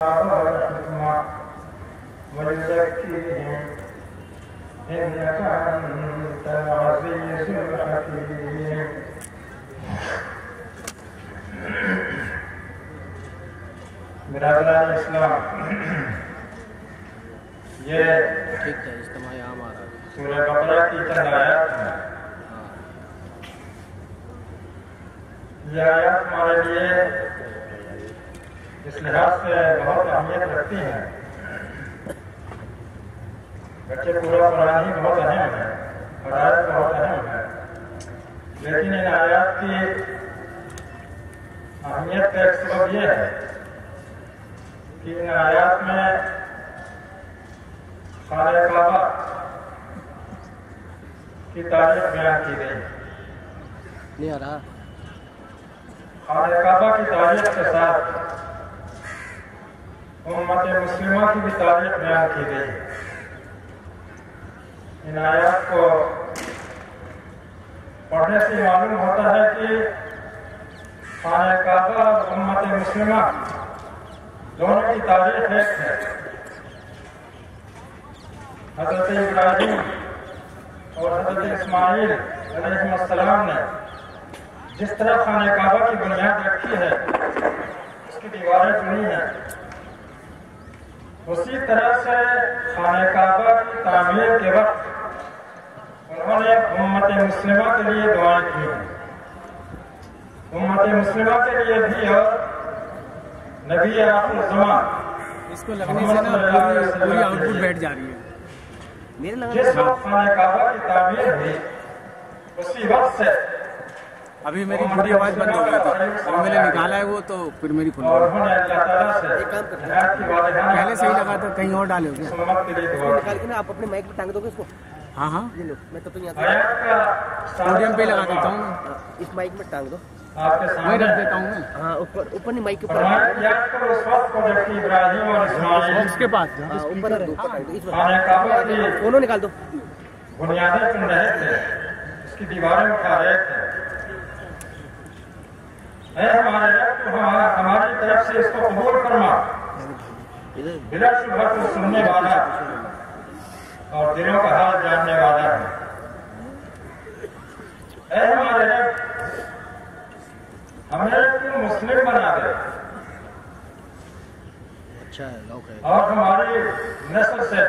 والحكمة ويزكيهم إنك أنت العزيز الحكيم. برادران اسلام، یہ سورہ بقرہ کی چند آیات ہیں. یہ آیات ہمارے لیے اس لحاظ سے بہت اہمیت رکھتی ہیں. بچے پورا قرآن ہی بہت اہم ہے، فرائض بہت اہم ہے، لیکن ان آیات کی اہمیت کا ایک سبب یہ ہے کہ ان آیات میں خانہ کعبہ کی تاریخ بیان کی گئی. خانہ کعبہ کی تاریخ کے ساتھ امت مسلمہ کی بھی تاریخ بیان کی گئی. ان آیات کو پڑھنے سے معلوم ہوتا ہے کہ خانہ کعبہ اور امت مسلمہ دونوں کی تاریخ ایک ہے. حضرت ابراہیم اور حضرت اسماعیل علیہ السلام نے جس طرح خانہ کعبہ کی بنیاد رکھی ہے، اس کی دیواریں چنی ہیں، اسی طرح سے خانہ کعبہ کی تعمیر کے وقت انہوں نے امت مسلمہ کے لیے دعائیں کی ہیں. امت مسلمہ کے لیے بھی اور نبی آخر الزمان اس کو لگنے سے نا پوری آؤٹ پٹ بیٹھ جا رہی ہے. جس وقت خانہ کعبہ کی تعمیر ہوئی اسی وقت سے ابھی میری پوری آواز بند ہو گئی تھی، ابھی میں نے نکالا ہے وہ تو پھر میری کھل اور انہوں نے اللہ تعالیٰ سے ہدایت کی واضحانہ پہلے صحیح لگا تھا، کہیں اور ڈالے ہو گیا. امت کے لیے دعا کی. آپ اپنے مائک پہ ٹانگ دو گے اس کو؟ ہاں ہاں میں تو یہاں آیات کا پوڈیم پہ لگا دیتا ہوں میں، اس مائک میں ٹانگ دو. آپ کے وہیں سامنے رکھ دیتا ہوں میں ہاں اوپر نہیں، مائک کے اوپر فرمایا یاد کرو اس وقت کو جبکہ ابراہیم اور اسماعیل باکس کے پاس. اوپر رکھ دو، اوپر ٹانگ دو. اس خانہ کعبہ کی دونوں نکال دو. بنیادیں چن رہے تھے، اس کی دیواریں اٹھا رہے تھے. اے ہمارے رب، تو ہماری طرف سے اس کو قبول فرما. بلا شبہ تو سننے والا اور دلوں کا حال جاننے والا ہے. اے ہمارے رب، ہمیں تو مسلم بنا دے اور ہماری نسل سے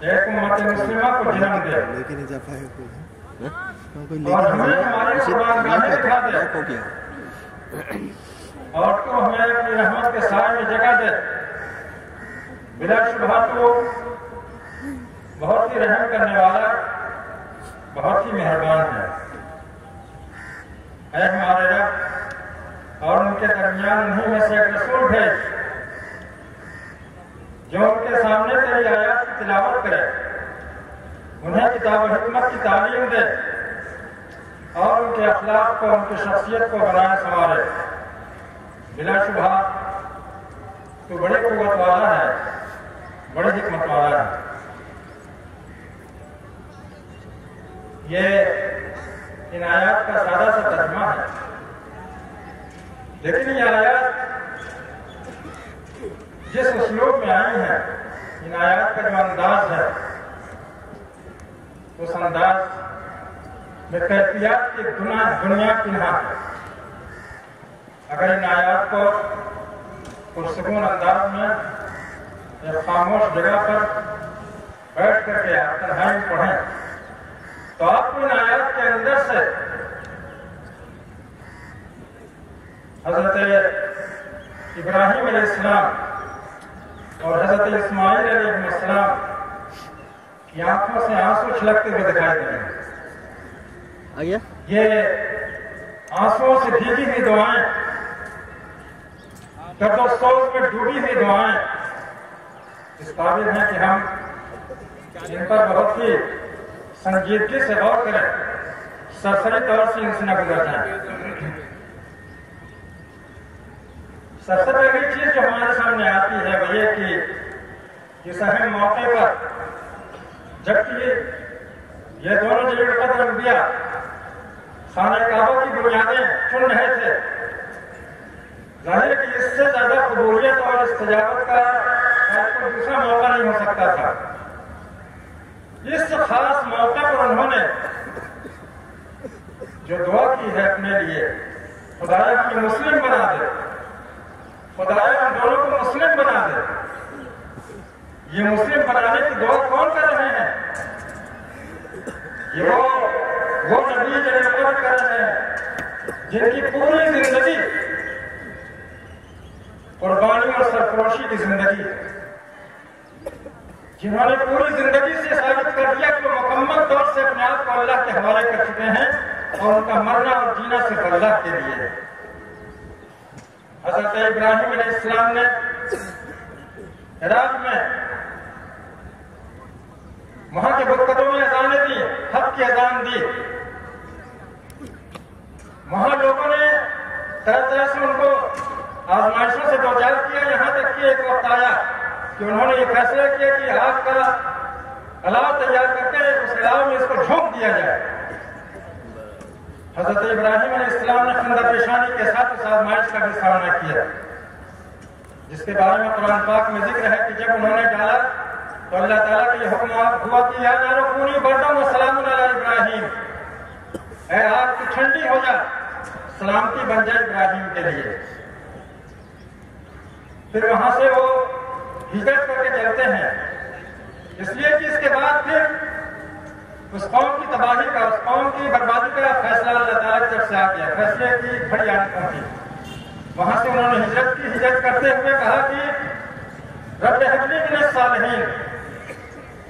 ایک امت مسلمہ کو جنم دے اور ہمیں ہماری قربان گاہیں دکھا دے اور تو ہمیں اپنی رحمت کے سائے میں جگہ دے. بلا شبہ تو بہت ہی رحم کرنے والا، بہت ہی مہربان ہے. اے ہمارے رب، اور ان کے درمیان انہیں میں سے ایک رسول بھیج جو ان کے سامنے تیری آیات کی تلاوت کرے، انہیں کتاب و حکمت کی تعلیم دے اور ان کے اخلاق کو، ان کی شخصیت کو بنائے سنوارے. بلا شبہ تو بڑی قوت والا ہے، بڑی حکمت والا ہے. یہ ان آیات کا سادہ سا ترجمہ ہے، لیکن یہ آیات جس اسلوب میں آئی ہیں، ان آیات کا جو انداز ہے، اس انداز میں کیفیات کی دنیا کنہا ہے. اگر ان آیات کو پرسکون انداز میں ایک خاموش جگہ پر بیٹھ کر کے تنہائی میں پڑھیں تو آپ کو ان آیات کے اندر سے حضرت ابراہیم علیہ السلام اور حضرت اسماعیل علیہ السلام کی آنکھوں سے آنسو چھلکتے ہوئے دکھائی دیں. یہ آنسوؤں سے بھیگی ہوئی دعائیں، درد و سوز میں ڈوبی ہوئی دعائیں اس قابل ہیں کہ ہم ان پر بہت ہی سنجیدگی سے غور کریں، سرسری طور سے ان سے نہ گزر جائیں. سب سے پہلی چیز جو ہمارے سامنے آتی ہے وہ یہ کہ اس اہم موقع پر جبکہ یہ دونوں جلیل القدر انبیاء خانہ کعبہ کی بنیادیں چن رہے تھے، ظاہر ہے کہ اس سے زیادہ قبولیت اور استجابت کا کوئی دوسرا موقع نہیں ہو سکتا تھا۔ اس خاص موقع پر انہوں نے جو دعا کی ہے اپنے لیے، خدایا ہمیں مسلم بنا دے، خدایا ہم دونوں کو مسلم بنا دے۔ یہ مسلم بنانے کی دعا کون کر رہے ہیں؟ یہ وہ نبی جو نبوت کر رہے ہیں، جن کی پوری زندگی قربانی اور سرفروشی کی زندگی ہے، جنہوں نے پوری زندگی سے ثابت کر دیا کہ وہ مکمل طور سے اپنے آپ کو اللہ کے حوالے کر چکے ہیں اور ان کا مرنا اور جینا صرف اللہ کے لیے ہے۔ حضرت ابراہیم علیہ السلام نے عراق میں وہاں کے بتوں میں اذانیں دی، حق کی اذان دی۔ وہاں لوگوں نے طرح طرح سے ان کو آزمائشوں سے دوچار کیا، یہاں تک کہ ایک وقت آیا کہ انہوں نے یہ فیصلہ کیا کہ آگ کا الاؤ تیار کر کے اس الاؤ میں اس کو جھونک دیا جائے۔ حضرت ابراہیم علیہ السلام نے خندہ پیشانی کے ساتھ اس آزمائش کا بھی سامنا کیا، جس کے بارے میں قرآن پاک میں ذکر ہے کہ جب انہوں نے ڈالا تو اللہ تعالیٰ کا یہ حکم ہوا کہ یا نار کونی بردم و سلام علی ابراہیم، اے آگ تو ٹھنڈی ہو جا، سلامتی بن جائے ابراہیم کے لیے۔ پھر وہاں سے وہ ہجرت کر کے چلتے ہیں، اس لیے کہ اس کے بعد پھر اس قوم کی تباہی کا، اس قوم کی بربادی کا فیصلہ اللہ تعالیٰ کی طرف سے آ گیا، فیصلے کی بڑی آنکھ پہنچی۔ وہاں سے انہوں نے ہجرت کی، ہجرت کرتے ہوئے کہا کہ رب ہب لی من الصالحین،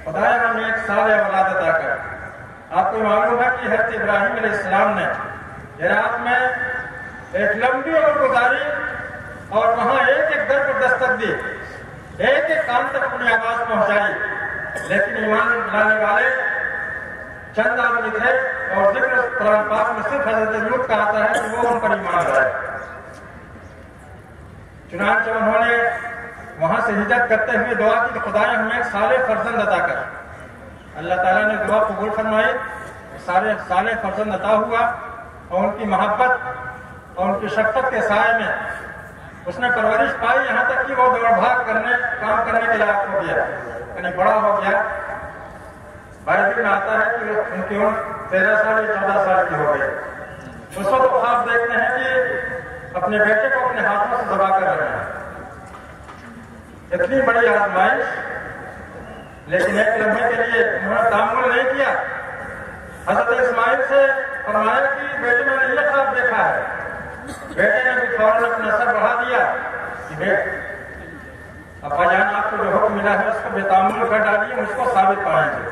خدایا ہمیں ایک صالح اولاد عطا کر۔ آپ کو معلوم ہے کہ حضرت ابراہیم علیہ السلام نے عراق میں ایک لمبی عمر گزاری اور وہاں ایک ایک در پر دستک دی، ایک ایک کان تک اپنی آواز پہنچائی، لیکن ایمان لانے والے چند آدمی تھے اور ذکر قرآن پاک میں صرف حضرت لوط کا آتا ہے کہ وہ ان پر ایمان لائے۔ چنانچہ انہوں نے وہاں سے ہجرت کرتے ہوئے دعا کی کہ خدایا ہمیں ایک صالح فرزند عطا کر۔ اللہ تعالیٰ نے دعا قبول فرمائی، صالح فرزند عطا ہوا اور ان کی محبت اور ان کی شفقت کے سائے میں اس نے پرورش پائی، یہاں تک کہ وہ دوڑ بھاگ کام کرنے کے لائق ہو گیا، یعنی بڑا ہو گیا۔ بائبل میں آتا ہے کہ ان کی عمر 13 سال یا 14 سال کی ہو گئی۔ اس وقت وہ خواب دیکھتے ہیں کہ اپنے بیٹے کو اپنے ہاتھوں سے ذبح کر رہے ہیں۔ اتنی بڑی آزمائش، لیکن ایک لمحے کے لیے انہوں نے تحمل نہیں کیا۔ حضرت اسماعیل سے فرمایا کہ بیٹے میں نے یہ خواب دیکھا ہے۔ بیٹے نے بھی فوراً اپنا سر بڑھا دیا کہ ابا جان آپ کو جو حکم ملا ہے اس کو بے تعمل کر ڈالیے، مجھ کو ثابت پائیں گے۔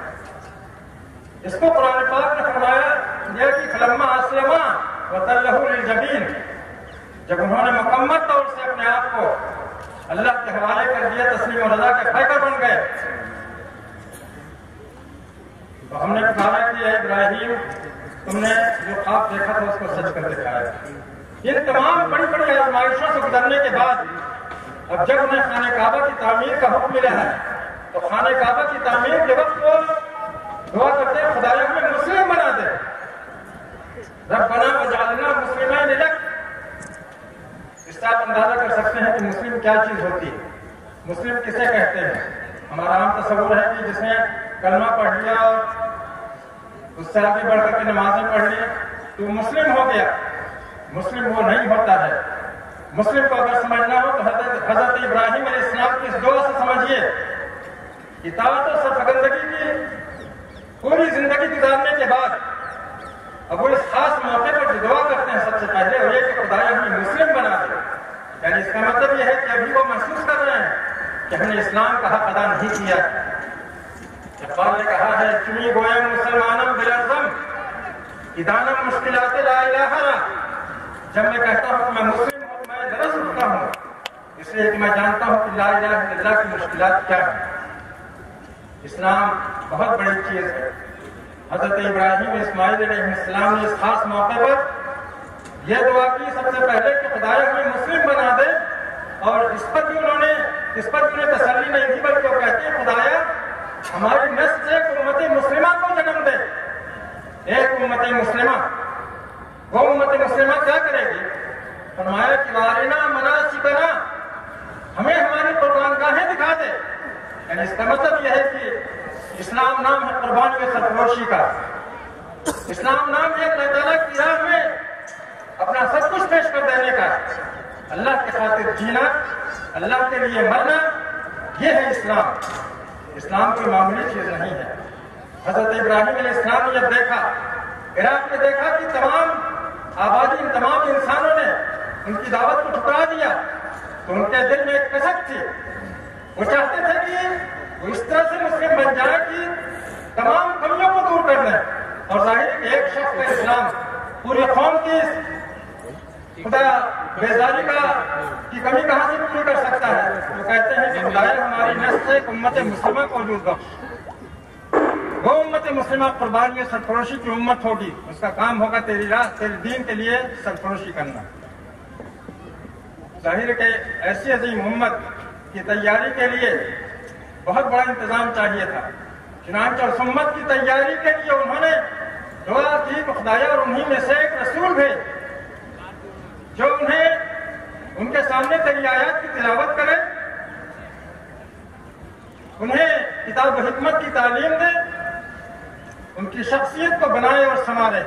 اس کو قرآن پاک نے فرمایا کہ فلما اسلما وتلہ للجبین، جب انہوں نے مکمل طور سے اپنے آپ کو اللہ کے حوالے کر دیا، تسلیم و رضا کے پیکر بن گئے، تو ہم نے کہا کہ اے ابراہیم تم نے جو خواب دیکھا تھا اس کو سچ کر دکھایا۔ ان تمام بڑی بڑی آزمائشوں سے گزرنے کے بعد اب جب انہیں خانہ کعبہ کی تعمیر کا حکم ملا ہے تو خانہ کعبہ کی تعمیر کے وقت وہ دعا کرتے ہیں خدایا ہمیں مسلم بنا دے، ربنا وجعلنا مسلمین لک۔ اس سے آپ اندازہ کر سکتے ہیں کہ مسلم کیا چیز ہوتی ہے، مسلم کسے کہتے ہیں۔ ہمارا عام تصور ہے کہ جس نے کلمہ پڑھ لیا اور اس سے آگے بڑھ کر کے نمازیں پڑھ لی تو مسلم ہو گیا۔ مسلم وہ نہیں ہوتا ہے۔ مسلم کو اگر سمجھنا ہو تو حضرت ابراہیم علیہ السلام کی اس دعا سے سمجھیے، اطاعت و سرفگندگی کی پوری زندگی گزارنے کے بعد اب وہ اس خاص موقع پر جو دعا کرتے ہیں سب سے پہلے وہ یہ کہ خدایا ہمیں مسلم بنا دے، یعنی اس کا مطلب یہ ہے کہ ابھی وہ محسوس کر رہے ہیں کہ ہم نے اسلام کا حق ادا نہیں کیا۔ اقبال نے کہا ہے چنی گویا مسلمانم بلازم ادانم مشکلات لا الہ را، جب میں کہتا ہوں کہ میں مسلم ہوں میں درس اٹھتا ہوں اس لیے کہ میں جانتا ہوں کہ لا الہ الا اللہ کی مشکلات کیا ہے۔ اسلام بہت بڑی چیز ہے۔ حضرت ابراہیم اسماعیل علیہ السلام نے اس خاص موقع پر یہ دعا کی سب سے پہلے کہ خدایا ہمیں مسلم بنا دے، اور اس پر بھی انہیں تسلی نہیں دی بلکہ وہ کہتے ہیں خدایا ہماری نسل سے ایک امت مسلمہ کو جنم دے، ایک امت مسلمہ۔ وہ امت مسلمہ کیا کرے گی؟ فرمایا کہ وارنا مناسکنا، ہمیں ہماری قربان گاہیں دکھا دے. یعنی اس کا مطلب یہ ہے کہ اسلام نام ہے قربانی و سرفروشی کا. اسلام نام ہے اللہ تعالیٰ کی راہ میں اپنا سب کچھ پیش کر دینے کا. اللہ کے خاطر جینا، اللہ کے لیے مرنا، یہ ہے اسلام. اسلام کوئی معمولی چیز نہیں ہے. حضرت ابراہیم علیہ السلام نے جب دیکھا، عراق میں دیکھا کہ تمام آبادی، تمام انسانوں نے ان کی دعوت کو ٹھکرا دیا، تو ان کے دل میں ایک کسک تھی. وہ چاہتے تھے کہ وہ اس طرح سے مسلم بن جائے کہ تمام کمیوں کو دور کر لیں. اور ظاہر ہے کہ ایک شخص کا اسلام پوری قوم کی خدا بیزاری کی کمی کہاں سے پوری کر سکتا ہے؟ وہ کہتے ہیں کہ خدایا ہماری نسل سے ایک امت مسلمہ کو وجود بخش. وہ امت مسلمہ قربانی و سرفروشی کی امت ہوگی. اس کا کام ہوگا تیری راہ، تیرے دین کے لیے سرفروشی کرنا. ظاہر ہے کہ ایسی عظیم امت کی تیاری کے لیے بہت بڑا انتظام چاہیے تھا. چنانچہ اس امت کی تیاری کے لیے انہوں نے دعا کی کہ خدایا اور انہی میں سے ایک رسول بھیج جو انہیں ان کے سامنے تیری آیات کی تلاوت کرے، انہیں کتاب و حکمت کی تعلیم دے، ان کی شخصیت کو بنائے اور سنوارے.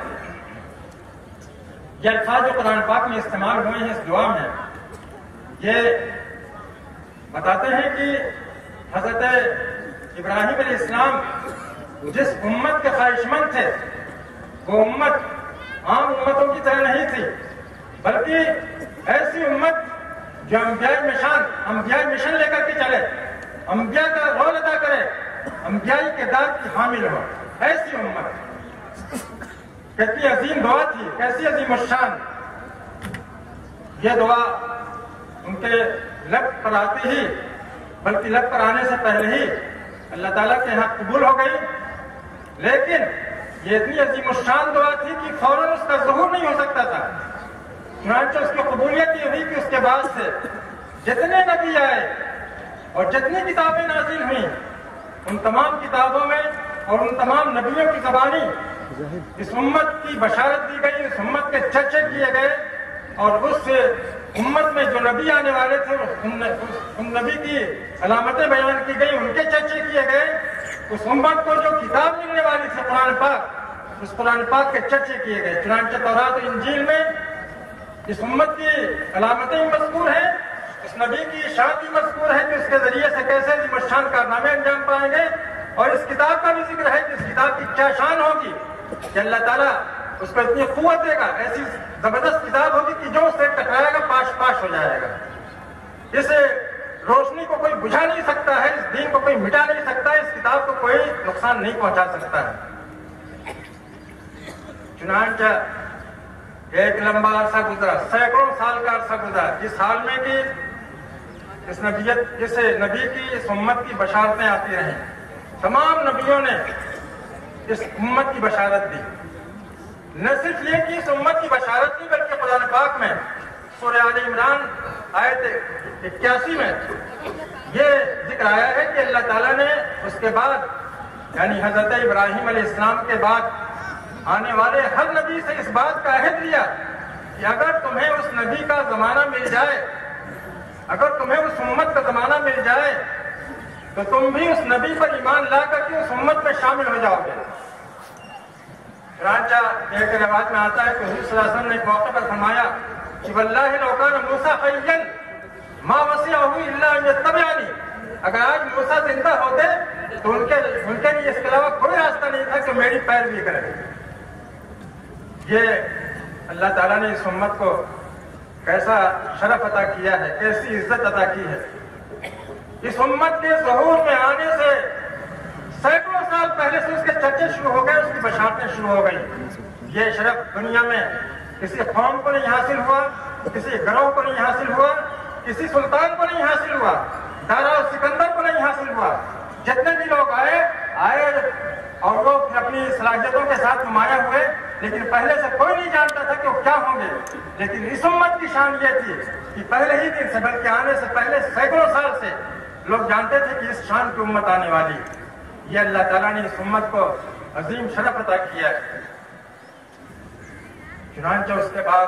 یہ الفاظ جو قرآن پاک میں استعمال ہوئے ہیں اس دعا میں، یہ بتاتے ہیں کہ حضرت ابراہیم علیہ السلام جس امت کے خواہش مند تھے، وہ امت عام امتوں کی طرح نہیں تھی، بلکہ ایسی امت جو انبیاء مشن لے کر کے چلے، انبیاء کا رول ادا کرے، انبیاء کردار کی حامل ہو. ایسی امت کتنی عظیم دعا تھی، کیسی عظیم الشان. یہ دعا ان کے لب پر آتی ہی، بلکہ لب پر آنے سے پہلے ہی اللہ تعالیٰ کے یہاں قبول ہو گئی. لیکن یہ اتنی عظیم الشان دعا تھی کہ فوراً اس کا ظہور نہیں ہو سکتا تھا. چنانچہ اس کی قبولیت یہ ہوئی کہ اس کے بعد سے جتنے نبی آئے اور جتنی کتابیں نازل ہوئیں، ان تمام کتابوں میں اور ان تمام نبیوں کی زبانی اس امت کی بشارت دی گئی، اس امت کے چرچے کیے گئے. اور اس امت میں جو نبی آنے والے تھے ان نبی کی علامتیں بیان کی گئی، ان کے چرچے کیے گئے. اس امت کو جو کتاب ملنے والی تھی قرآن پاک، اس قرآن پاک کے چرچے کیے گئے. چنانچہ تورات و انجیل میں اس امت کی علامتیں مذکور ہیں، اس نبی کی شان بھی مذکور ہے کہ اس کے ذریعے سے کیسے مشان کارنامے انجام پائیں گے. اور اس کتاب کا بھی ذکر ہے کہ اس کتاب کی کیا شان ہوگی کہ اللہ تعالیٰ اس کو اتنی قوت دے گا، ایسی زبردست کتاب ہوگی کہ جو اس سے ٹکرائے گا پاش پاش ہو جائے گا. اس روشنی کو کوئی بجھا نہیں سکتا ہے، اس دین کو کوئی مٹا نہیں سکتا ہے، اس کتاب کو کوئی نقصان نہیں پہنچا سکتا ہے. چنانچہ ایک لمبا عرصہ گزرا، سینکڑوں سال کا عرصہ گزرا، جس حال میں کہ اس نبی کی اس امت کی بشارتیں آتی رہیں. تمام نبیوں نے اس امت کی بشارت دی. نہ صرف یہ کہ اس امت کی بشارت دی، بلکہ قرآن پاک میں سورہ آل عمران آیت 81 میں یہ ذکر آیا ہے کہ اللہ تعالیٰ نے اس کے بعد، یعنی حضرت ابراہیم علیہ السلام کے بعد آنے والے ہر نبی سے اس بات کا عہد لیا کہ اگر تمہیں اس نبی کا زمانہ مل جائے، اگر تمہیں اس امت کا زمانہ مل جائے تو تم بھی اس نبی پر ایمان لا کر کے اس امت میں شامل ہو جاؤ گے. چنانچہ ایک روایت میں آتا ہے کہ حضور صلی اللہ علیہ وسلم نے ایک موقع پر فرمایا کہ واللہ لو کان موسیٰ حیا ما وسعہ الا ان یتبعنی. اگر آج موسیٰ زندہ ہوتے تو ان کے لیے اس کے علاوہ کوئی راستہ نہیں تھا کہ میری پیروی کرے. یہ اللہ تعالیٰ نے اس امت کو کیسا شرف عطا کیا ہے، کیسی عزت عطا کی ہے. اس امت کے ظہور میں آنے سے سینکڑوں سال پہلے سے اس کے چرچے شروع ہو گئے، اس کی بشارتیں شروع ہو گئی. یہ شرف دنیا میں کسی قوم کو نہیں حاصل ہوا، کسی گروہ کو نہیں حاصل ہوا، کسی سلطان کو نہیں حاصل ہوا، دارا و سکندر کو نہیں حاصل ہوا. جتنے بھی لوگ آئے اور وہ اپنی صلاحیتوں کے ساتھ نمایاں ہوئے، لیکن پہلے سے کوئی نہیں جانتا تھا کہ وہ کیا ہوں گے. لیکن اس امت کی شان یہ تھی کہ پہلے ہی دن سے، بلکہ آنے سے پہلے سینکڑوں سال سے لوگ جانتے تھے کہ اس شان کی امت آنے والی. یہ اللہ تعالیٰ نے اس امت کو عظیم شرف عطا کیا ہے. چنانچہ اس کے بعد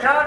4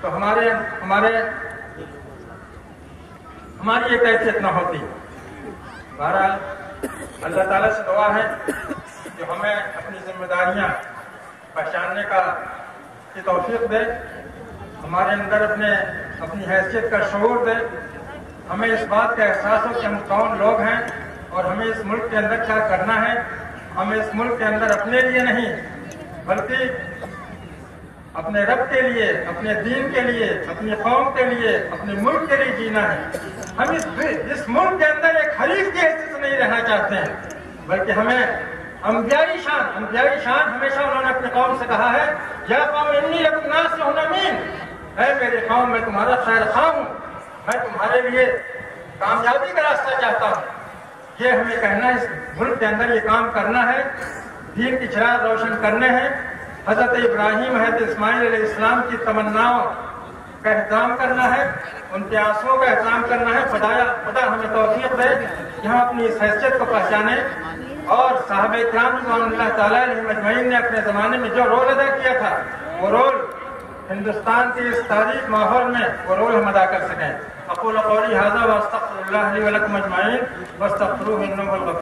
تو ہماری یہ کیفیت نہ ہوتی. بہرحال اللہ تعالیٰ سے دعا ہے کہ ہمیں اپنی ذمہ داریاں پہچاننے کی توفیق دے, ہمارے اندر اپنی حیثیت کا شعور دے, ہمیں اس بات کا احساس ہو کہ ہم کون لوگ ہیں اور ہمیں اس ملک کے اندر کیا کرنا ہے. ہمیں اس ملک کے اندر اپنے لیے نہیں بلکہ اپنے رب کے لیے, اپنے دین کے لیے, اپنی قوم کے لیے, اپنے ملک کے لیے جینا ہے. ہم اس ملک کے اندر ایک حریف کی حیثیت سے نہیں رہنا چاہتے ہیں, بلکہ ہمیں انبیائی شان ہمیشہ انہوں نے اپنی قوم سے کہا ہے, یا قوم انی لکم ناصح امین, اے میری قوم میں تمہارا خیر خواہ ہوں, میں تمہارے لیے کامیابی کا راستہ چاہتا ہوں. یہ ہمیں کہنا ہے, اس ملک کے اندر یہ کام کرنا ہے, دین کی چراغ روشن کرنے ہیں. حضرت ابراہیم حضرت اسماعیل علیہ السلام کی تمناؤں کا احترام کرنا ہے, ان کے آنسوؤں کا احترام کرنا ہے. خدا ہمیں توفیق دے کہ ہم اپنی اس حیثیت کو پہچانیں, اور صحابہ کرام رضوان اللہ تعالیٰ علیہ مجمعین نے اپنے زمانے میں جو رول ادا کیا تھا, وہ رول ہندوستان کے اس تاریخ ماحول میں وہ رول ہم ادا کر سکیں. اقول قولی ھذا واستغفر اللہ لی ولکم اجمعین واستغفروہ انہ هو الغفور